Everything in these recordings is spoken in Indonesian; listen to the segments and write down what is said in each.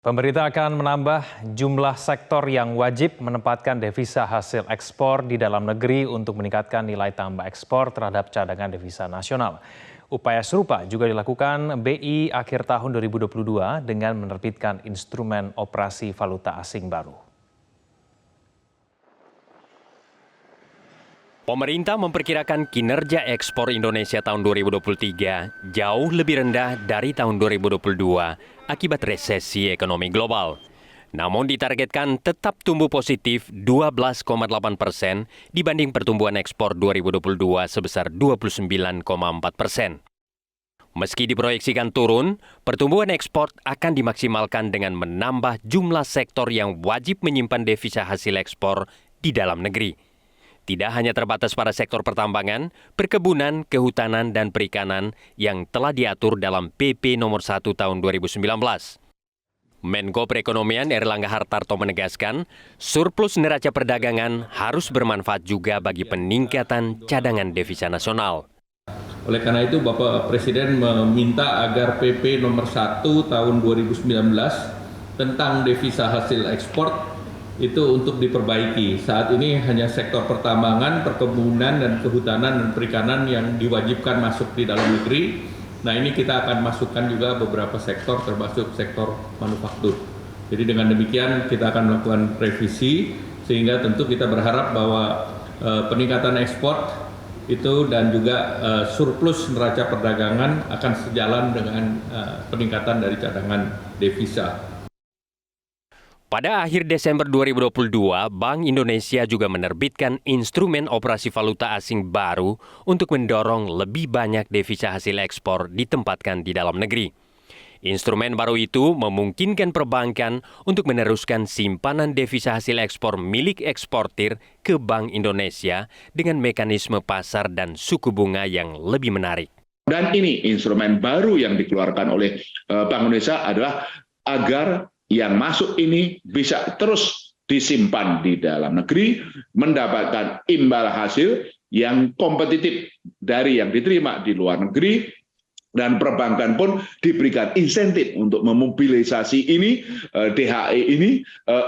Pemerintah akan menambah jumlah sektor yang wajib menempatkan devisa hasil ekspor di dalam negeri untuk meningkatkan nilai tambah ekspor terhadap cadangan devisa nasional. Upaya serupa juga dilakukan BI akhir tahun 2022 dengan menerbitkan instrumen operasi valuta asing baru. Pemerintah memperkirakan kinerja ekspor Indonesia tahun 2023 jauh lebih rendah dari tahun 2022 akibat resesi ekonomi global. Namun ditargetkan tetap tumbuh positif 12,8% dibanding pertumbuhan ekspor 2022 sebesar 29,4%. Meski diproyeksikan turun, pertumbuhan ekspor akan dimaksimalkan dengan menambah jumlah sektor yang wajib menyimpan devisa hasil ekspor di dalam negeri. Tidak hanya terbatas pada sektor pertambangan, perkebunan, kehutanan, dan perikanan yang telah diatur dalam PP nomor 1 tahun 2019. Menko Perekonomian Erlangga Hartarto menegaskan, surplus neraca perdagangan harus bermanfaat juga bagi peningkatan cadangan devisa nasional. Oleh karena itu, Bapak Presiden meminta agar PP nomor 1 tahun 2019 tentang devisa hasil ekspor itu untuk diperbaiki. Saat ini hanya sektor pertambangan, perkebunan, dan kehutanan dan perikanan yang diwajibkan masuk di dalam negeri. Nah, ini kita akan masukkan juga beberapa sektor termasuk sektor manufaktur. Jadi dengan demikian kita akan melakukan revisi sehingga tentu kita berharap bahwa peningkatan ekspor itu dan juga surplus neraca perdagangan akan sejalan dengan peningkatan dari cadangan devisa. Pada akhir Desember 2022, Bank Indonesia juga menerbitkan instrumen operasi valuta asing baru untuk mendorong lebih banyak devisa hasil ekspor ditempatkan di dalam negeri. Instrumen baru itu memungkinkan perbankan untuk meneruskan simpanan devisa hasil ekspor milik eksportir ke Bank Indonesia dengan mekanisme pasar dan suku bunga yang lebih menarik. Dan ini instrumen baru yang dikeluarkan oleh Bank Indonesia adalah agar yang masuk ini bisa terus disimpan di dalam negeri, mendapatkan imbal hasil yang kompetitif dari yang diterima di luar negeri, dan perbankan pun diberikan insentif untuk memobilisasi ini, DHE ini,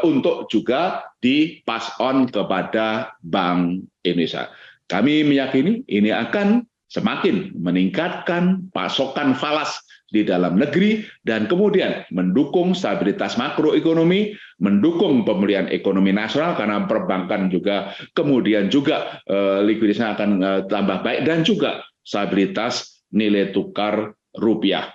untuk juga di pass on kepada Bank Indonesia. Kami meyakini ini akan semakin meningkatkan pasokan falas di dalam negeri dan kemudian mendukung stabilitas makroekonomi, mendukung pemulihan ekonomi nasional karena perbankan juga kemudian juga likuiditasnya akan tambah baik dan juga stabilitas nilai tukar rupiah.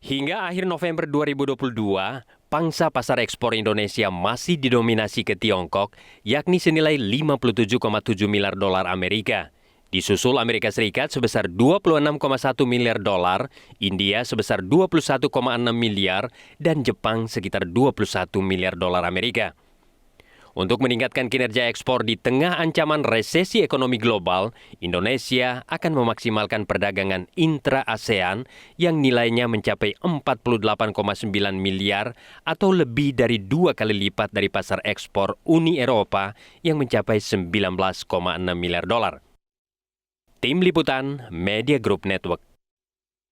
Hingga akhir November 2022, pangsa pasar ekspor Indonesia masih didominasi ke Tiongkok, yakni senilai 57,7 miliar dolar Amerika. Disusul Amerika Serikat sebesar 26,1 miliar dolar, India sebesar 21,6 miliar, dan Jepang sekitar 21 miliar dolar Amerika. Untuk meningkatkan kinerja ekspor di tengah ancaman resesi ekonomi global, Indonesia akan memaksimalkan perdagangan intra-ASEAN yang nilainya mencapai 48,9 miliar atau lebih dari 2 kali lipat dari pasar ekspor Uni Eropa yang mencapai 19,6 miliar dolar. Tim Liputan Media Group Network.